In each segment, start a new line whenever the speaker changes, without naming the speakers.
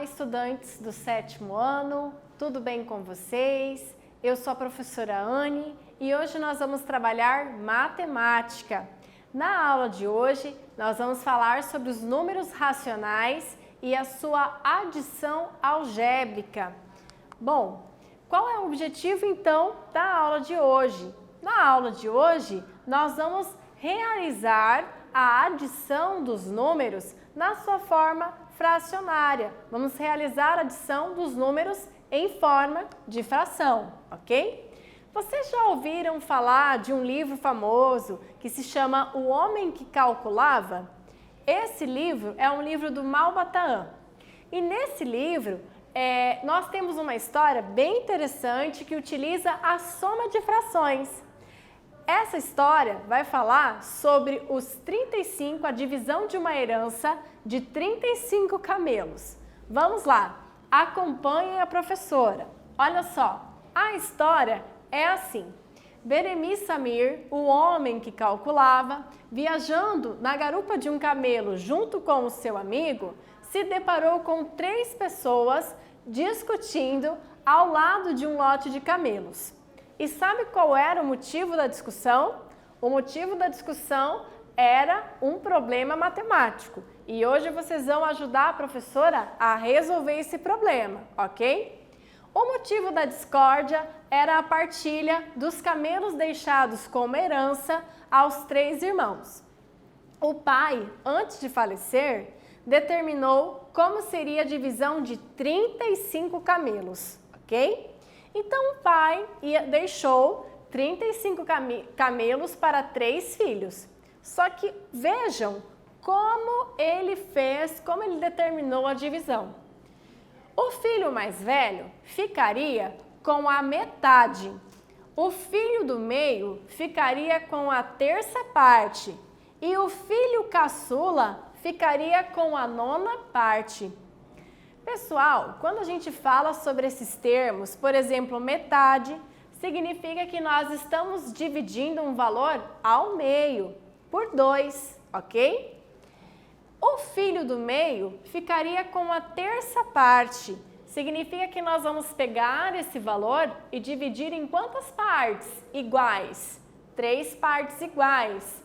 estudantes do 7º ano, tudo bem com vocês? Eu sou a professora Anne e hoje nós vamos trabalhar matemática. Na aula de hoje, nós vamos falar sobre os números racionais e a sua adição algébrica. Bom, qual é o objetivo então da aula de hoje? Na aula de hoje, nós vamos realizar a adição dos números na sua forma fracionária. Vamos realizar a adição dos números em forma de fração, ok? Vocês já ouviram falar de um livro famoso que se chama O Homem que Calculava? Esse livro é um livro do Malbataan. E nesse livro, nós temos uma história bem interessante que utiliza a soma de frações. Essa história vai falar sobre os 35, a divisão de uma herança de 35 camelos. Vamos lá, acompanhem a professora. Olha só, a história é assim. Beremiz Samir, o homem que calculava, viajando na garupa de um camelo junto com o seu amigo, se deparou com 3 pessoas discutindo ao lado de um lote de camelos. E sabe qual era o motivo da discussão? O motivo da discussão era um problema matemático. E hoje vocês vão ajudar a professora a resolver esse problema, ok? O motivo da discórdia era a partilha dos camelos deixados como herança aos 3 irmãos. O pai, antes de falecer, determinou como seria a divisão de 35 camelos, ok? Então o pai deixou 35 camelos para 3 filhos. Só que vejam como ele fez, como ele determinou a divisão. O filho mais velho ficaria com a metade. O filho do meio ficaria com a 1/3 parte. E o filho caçula ficaria com a 9ª parte. Pessoal, quando a gente fala sobre esses termos, por exemplo, metade, significa que nós estamos dividindo um valor ao meio, por 2, ok? O filho do meio ficaria com a 1/3 parte, significa que nós vamos pegar esse valor e dividir em quantas partes iguais? 3 partes iguais.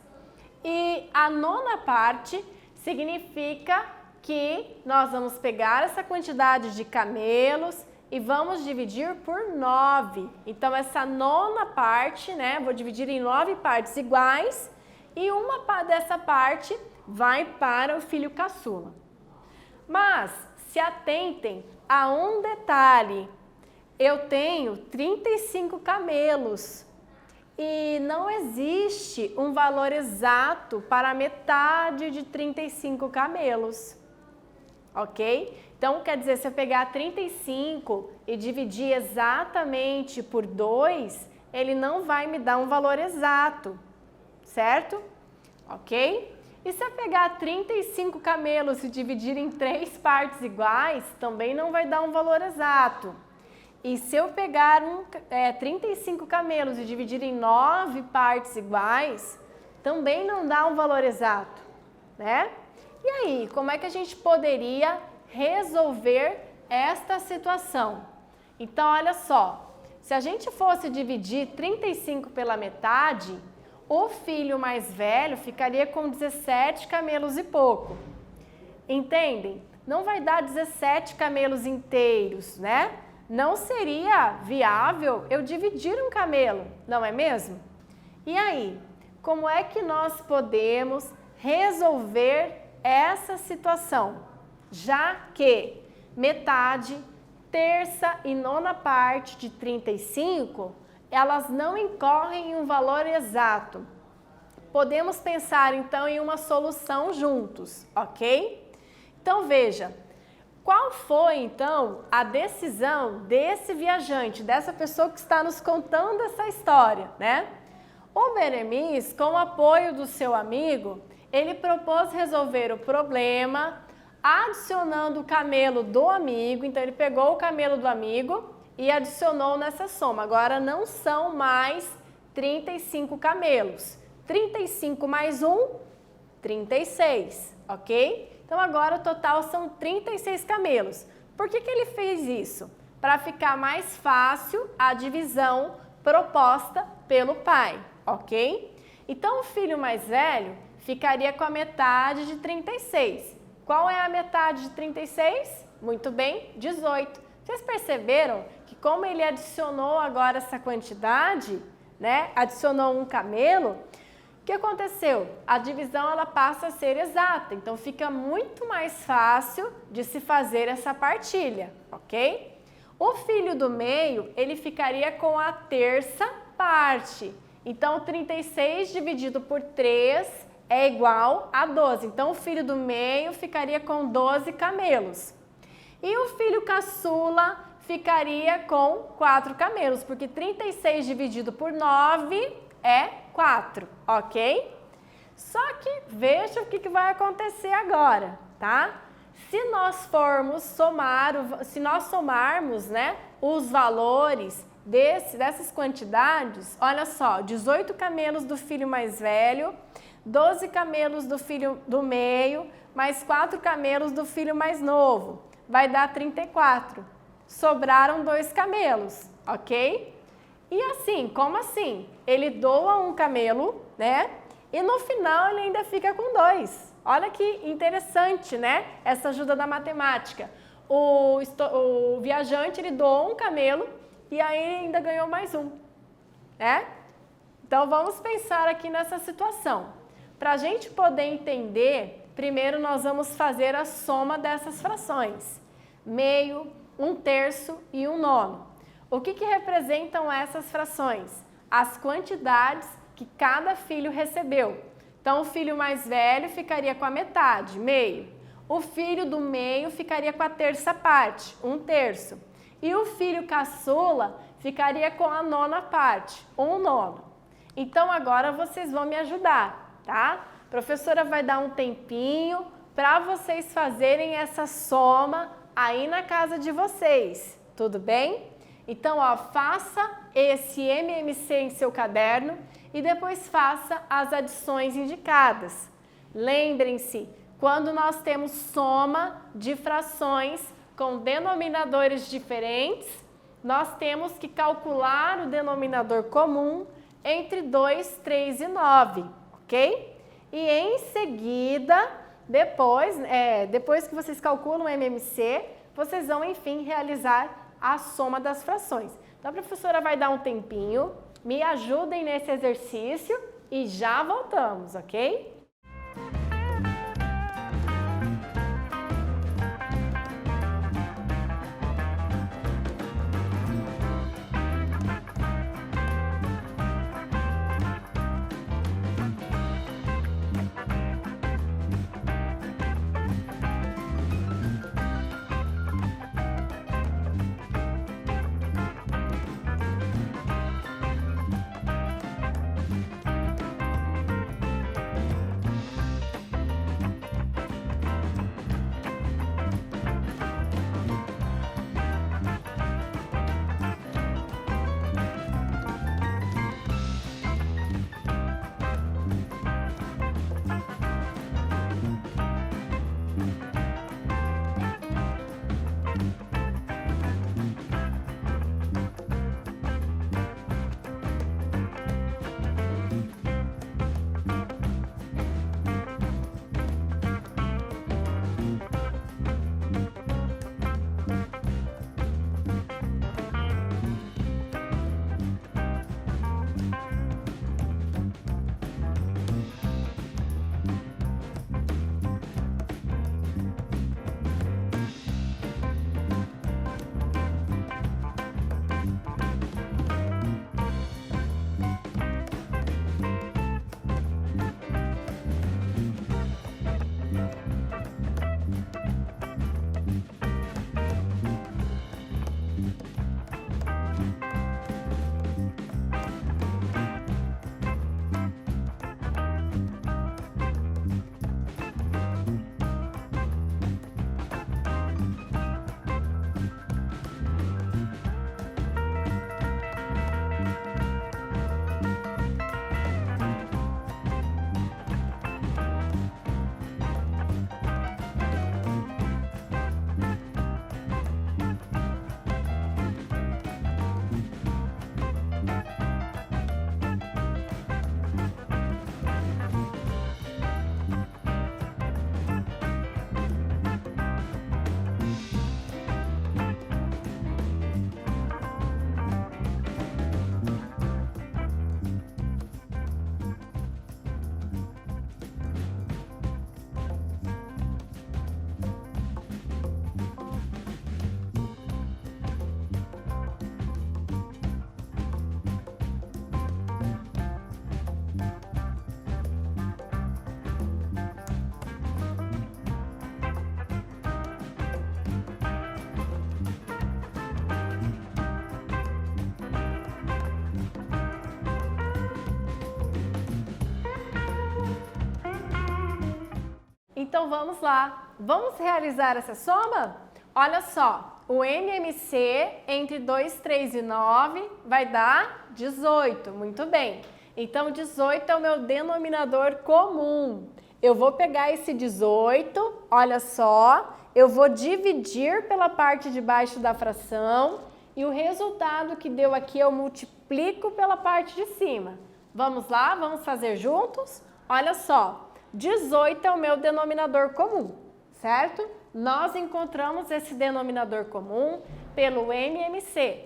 E a 9ª parte significa que nós vamos pegar essa quantidade de camelos e vamos dividir por 9. Então, essa 9ª parte, né, vou dividir em 9 partes iguais e uma dessa parte vai para o filho caçula. Mas, se atentem a um detalhe, eu tenho 35 camelos e não existe um valor exato para a metade de 35 camelos. Ok? Então, quer dizer, se eu pegar 35 e dividir exatamente por 2, ele não vai me dar um valor exato, certo? Ok? E se eu pegar 35 camelos e dividir em 3 partes iguais, também não vai dar um valor exato. E se eu pegar 35 camelos e dividir em 9 partes iguais, também não dá um valor exato, né? E aí, como é que a gente poderia resolver esta situação? Então, olha só, se a gente fosse dividir 35 pela metade, o filho mais velho ficaria com 17 camelos e pouco. Entendem? Não vai dar 17 camelos inteiros, né? Não seria viável eu dividir um camelo, não é mesmo? E aí, como é que nós podemos resolver essa situação, já que metade, 1/3 e 9ª parte de 35, elas não incorrem em um valor exato. Podemos pensar então em uma solução juntos, ok? Então veja, qual foi então a decisão desse viajante, dessa pessoa que está nos contando essa história, né? O Beremiz, com o apoio do seu amigo, ele propôs resolver o problema adicionando o camelo do amigo. Então, ele pegou o camelo do amigo e adicionou nessa soma. Agora, não são mais 35 camelos. 35 mais 1, 36, ok? Então, agora o total são 36 camelos. Por que ele fez isso? Para ficar mais fácil a divisão proposta pelo pai, ok? Então, o filho mais velho ficaria com a metade de 36. Qual é a metade de 36? Muito bem, 18. Vocês perceberam que como ele adicionou agora essa quantidade, né? Adicionou um camelo, o que aconteceu? A divisão ela passa a ser exata, então fica muito mais fácil de se fazer essa partilha, ok? O filho do meio, ele ficaria com a terça parte. Então, 36 dividido por 3 é igual a 12. Então, o filho do meio ficaria com 12 camelos. E o filho caçula ficaria com 4 camelos, porque 36 dividido por 9 é 4, ok? Só que veja o que vai acontecer agora, tá? Se nós somarmos, né, os valores dessas quantidades, olha só, 18 camelos do filho mais velho, 12 camelos do filho do meio, mais 4 camelos do filho mais novo, vai dar 34. Sobraram 2 camelos, ok? E assim, como assim? Ele doa um camelo, né? E no final ele ainda fica com 2. Olha que interessante, né? Essa ajuda da matemática. O viajante, ele doou um camelo e aí ele ainda ganhou mais um, né? Então, vamos pensar aqui nessa situação. Para a gente poder entender, primeiro nós vamos fazer a soma dessas frações. Meio, 1/3 e 1/9. O que representam essas frações? As quantidades que cada filho recebeu. Então, o filho mais velho ficaria com a metade, meio. O filho do meio ficaria com a terça parte, 1/3. E o filho caçula ficaria com a nona parte, 1/9. Então, agora vocês vão me ajudar, tá? A professora vai dar um tempinho para vocês fazerem essa soma aí na casa de vocês, tudo bem? Então, ó, faça esse MMC em seu caderno e depois faça as adições indicadas. Lembrem-se, quando nós temos soma de frações com denominadores diferentes, nós temos que calcular o denominador comum entre 2, 3 e 9, ok? E em seguida, depois que vocês calculam o MMC, vocês vão, enfim, realizar a soma das frações. Então, a professora vai dar um tempinho, me ajudem nesse exercício e já voltamos, ok? Então vamos lá. Vamos realizar essa soma? Olha só, o MMC entre 2, 3 e 9 vai dar 18. Muito bem. Então 18 é o meu denominador comum. Eu vou pegar esse 18, olha só, eu vou dividir pela parte de baixo da fração e o resultado que deu aqui eu multiplico pela parte de cima. Vamos lá, vamos fazer juntos? Olha só, 18 é o meu denominador comum, certo? Nós encontramos esse denominador comum pelo MMC.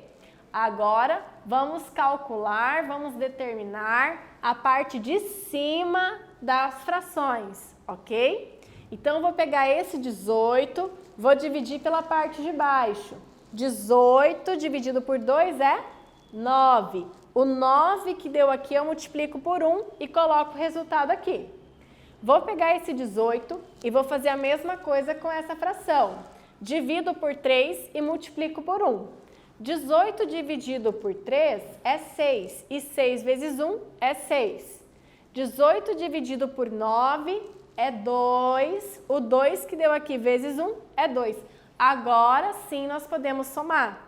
Agora, vamos calcular, vamos determinar a parte de cima das frações, ok? Então, vou pegar esse 18, vou dividir pela parte de baixo. 18 dividido por 2 é 9. O 9 que deu aqui eu multiplico por 1 e coloco o resultado aqui. Vou pegar esse 18 e vou fazer a mesma coisa com essa fração. Divido por 3 e multiplico por 1. 18 dividido por 3 é 6 e 6 vezes 1 é 6. 18 dividido por 9 é 2. O 2 que deu aqui vezes 1 é 2. Agora sim nós podemos somar.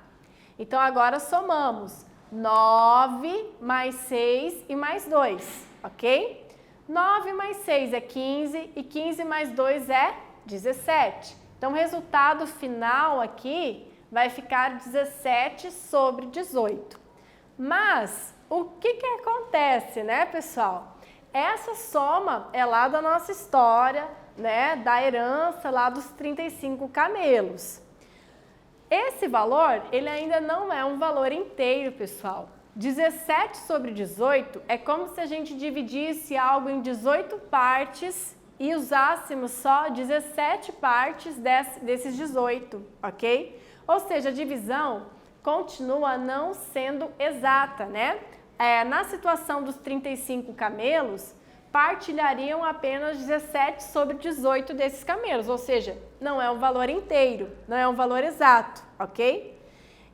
Então agora somamos 9 mais 6 e mais 2, ok? 9 mais 6 é 15 e 15 mais 2 é 17. Então, o resultado final aqui vai ficar 17 sobre 18. Mas, o que acontece, né, pessoal? Essa soma é lá da nossa história, né, da herança lá dos 35 camelos. Esse valor, ele ainda não é um valor inteiro, pessoal. 17 sobre 18 é como se a gente dividisse algo em 18 partes e usássemos só 17 partes desses 18, ok? Ou seja, a divisão continua não sendo exata, né? Na situação dos 35 camelos, partilhariam apenas 17 sobre 18 desses camelos, ou seja, não é um valor inteiro, não é um valor exato, ok?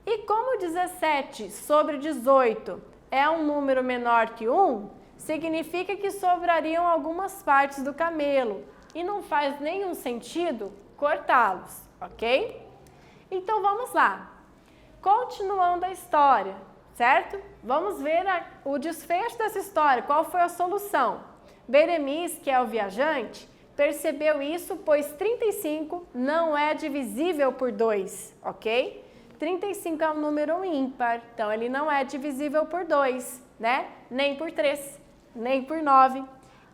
E como 17 sobre 18 é um número menor que 1, significa que sobrariam algumas partes do camelo e não faz nenhum sentido cortá-los, ok? Então vamos lá. Continuando a história, certo? Vamos ver o desfecho dessa história, qual foi a solução. Beremis, que é o viajante, percebeu isso, pois 35 não é divisível por 2, ok? 35 é um número ímpar, então ele não é divisível por 2, né? Nem por 3, nem por 9.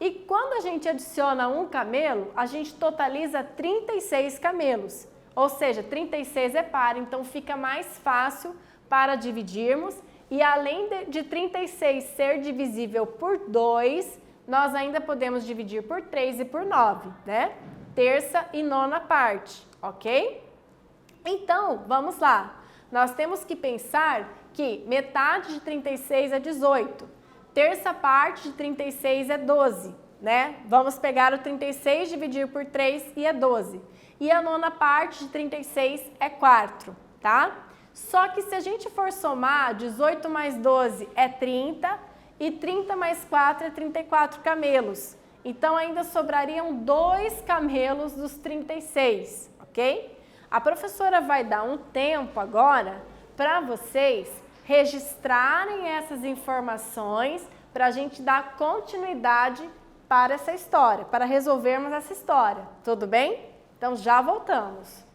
E quando a gente adiciona um camelo, a gente totaliza 36 camelos. Ou seja, 36 é par, então fica mais fácil para dividirmos. E além de 36 ser divisível por 2, nós ainda podemos dividir por 3 e por 9, né? Terça e nona parte, ok? Então, vamos lá. Nós temos que pensar que metade de 36 é 18. Terça parte de 36 é 12, né? Vamos pegar o 36, dividir por 3 e é 12. E a nona parte de 36 é 4, tá? Só que se a gente for somar, 18 mais 12 é 30 e 30 mais 4 é 34 camelos. Então, ainda sobrariam 2 camelos dos 36, ok? A professora vai dar um tempo agora para vocês registrarem essas informações para a gente dar continuidade para essa história, para resolvermos essa história. Tudo bem? Então, já voltamos.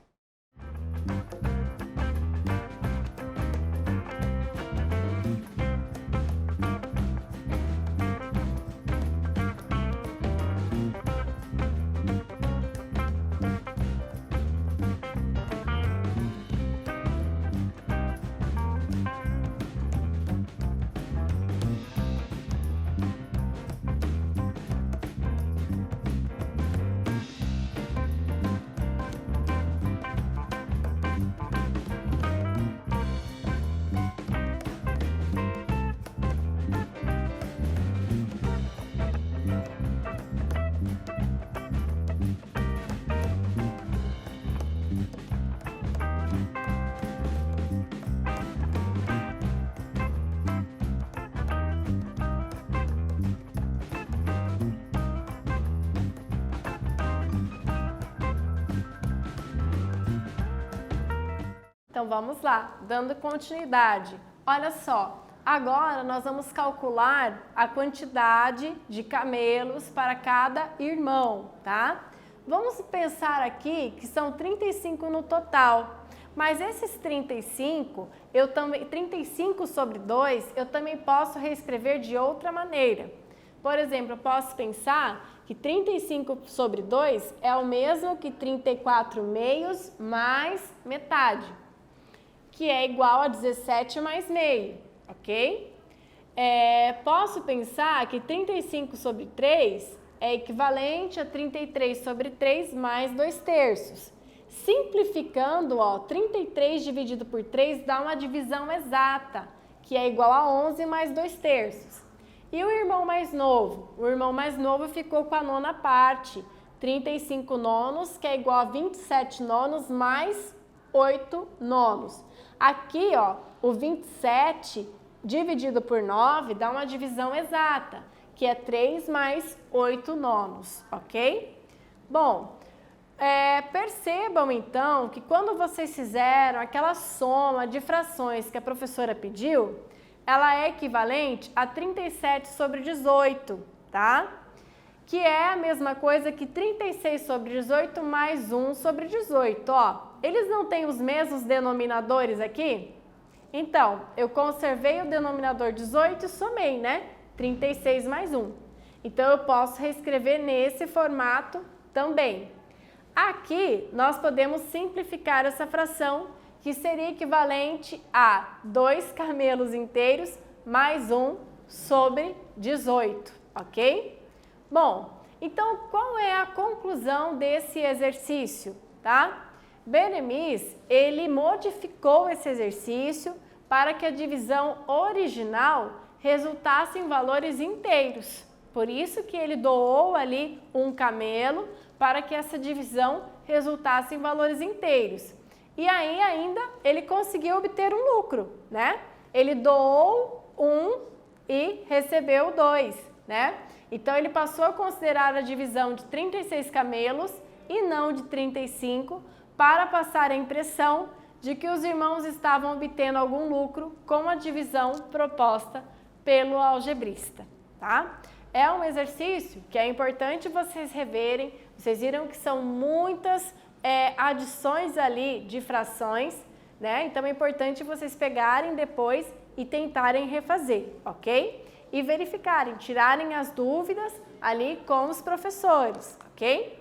Então vamos lá, dando continuidade. Olha só, agora nós vamos calcular a quantidade de camelos para cada irmão, tá? Vamos pensar aqui que são 35 no total, mas esses 35 sobre 2, eu também posso reescrever de outra maneira. Por exemplo, eu posso pensar que 35 sobre 2 é o mesmo que 34 meios mais metade, que é igual a 17 mais meio, ok? Posso pensar que 35 sobre 3 é equivalente a 33 sobre 3 mais 2 terços. Simplificando, 33 dividido por 3 dá uma divisão exata, que é igual a 11 mais 2 terços. E o irmão mais novo? O irmão mais novo ficou com a nona parte, 35 nonos, que é igual a 27 nonos mais 8 nonos. Aqui, o 27 dividido por 9 dá uma divisão exata, que é 3 mais 8 nonos, ok? Bom, percebam então que quando vocês fizeram aquela soma de frações que a professora pediu, ela é equivalente a 37 sobre 18, tá? Que é a mesma coisa que 36 sobre 18 mais 1 sobre 18, Eles não têm os mesmos denominadores aqui? Então, eu conservei o denominador 18 e somei, né? 36 mais 1. Então, eu posso reescrever nesse formato também. Aqui, nós podemos simplificar essa fração, que seria equivalente a 2 camelos inteiros mais 1 sobre 18, ok? Bom, então qual é a conclusão desse exercício, tá? Beremiz, ele modificou esse exercício para que a divisão original resultasse em valores inteiros. Por isso que ele doou ali um camelo para que essa divisão resultasse em valores inteiros. E aí ainda ele conseguiu obter um lucro, né? Ele doou 1 e recebeu 2, né? Então ele passou a considerar a divisão de 36 camelos e não de 35 para passar a impressão de que os irmãos estavam obtendo algum lucro com a divisão proposta pelo algebrista, tá? É um exercício que é importante vocês reverem. Vocês viram que são muitas adições ali de frações, né? Então é importante vocês pegarem depois e tentarem refazer, ok? E verificarem, tirarem as dúvidas ali com os professores, ok?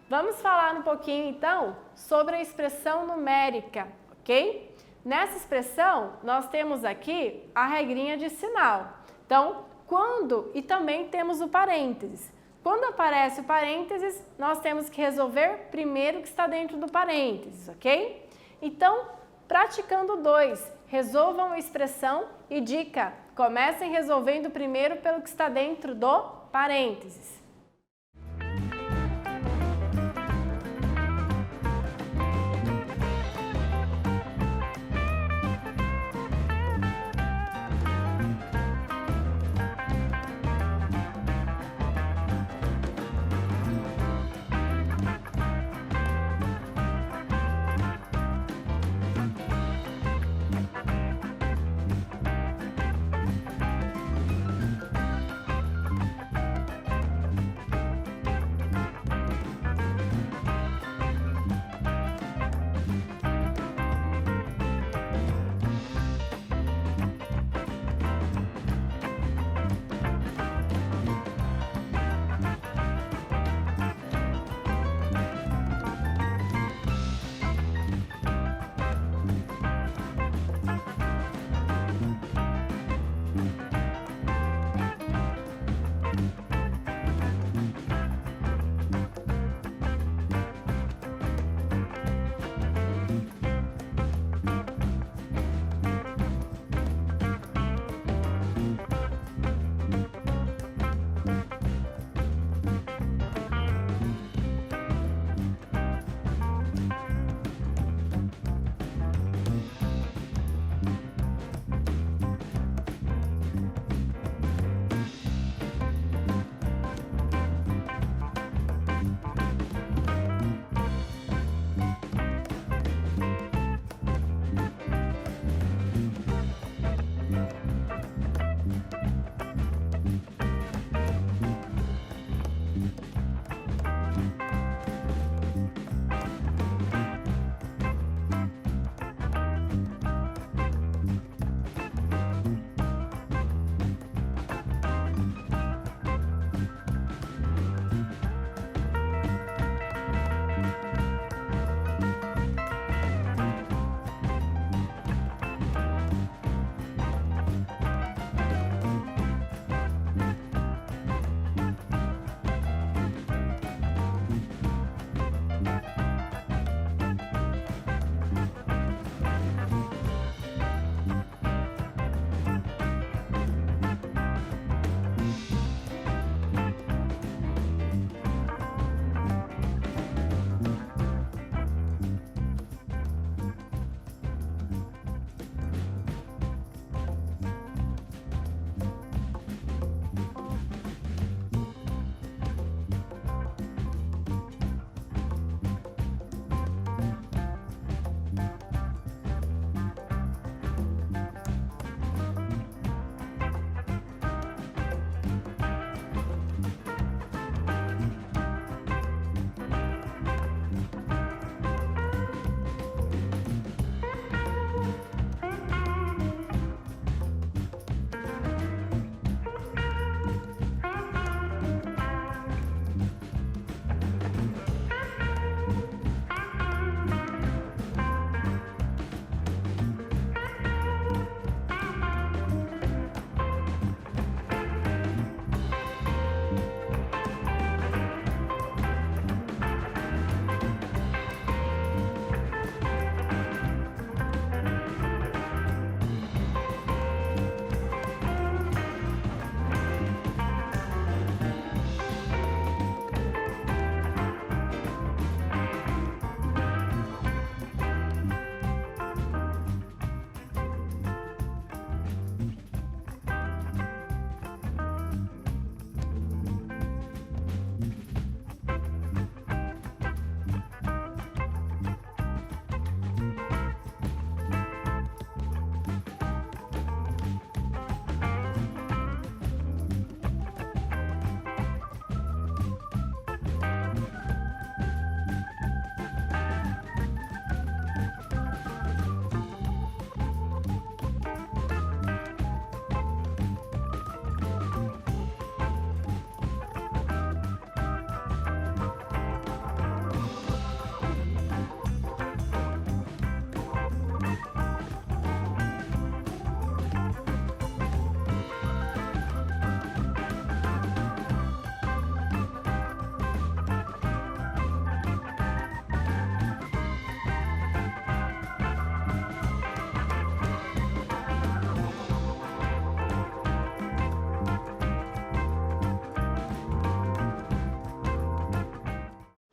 Vamos falar um pouquinho então sobre a expressão numérica, ok? Nessa expressão nós temos aqui a regrinha de sinal. Então, e também temos o parênteses. Quando aparece o parênteses, nós temos que resolver primeiro o que está dentro do parênteses, ok? Então, praticando 2, resolvam a expressão e dica, comecem resolvendo primeiro pelo que está dentro do parênteses.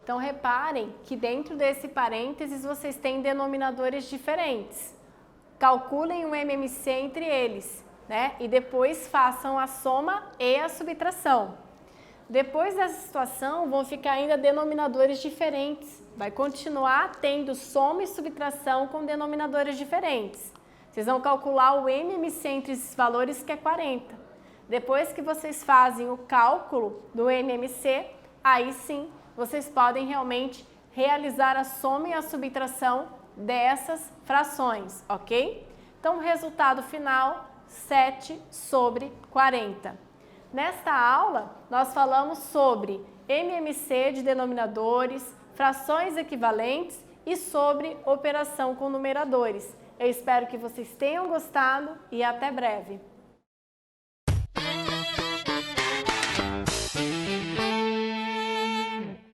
Então, reparem que dentro desse parênteses vocês têm denominadores diferentes. Calculem o MMC entre eles, né? E depois façam a soma e a subtração. Depois dessa situação, vão ficar ainda denominadores diferentes. Vai continuar tendo soma e subtração com denominadores diferentes. Vocês vão calcular o MMC entre esses valores, que é 40. Depois que vocês fazem o cálculo do MMC, aí sim, vocês podem realmente realizar a soma e a subtração dessas frações, ok? Então, o resultado final, 7/40. Nesta aula, nós falamos sobre MMC de denominadores, frações equivalentes e sobre operação com numeradores. Eu espero que vocês tenham gostado e até breve!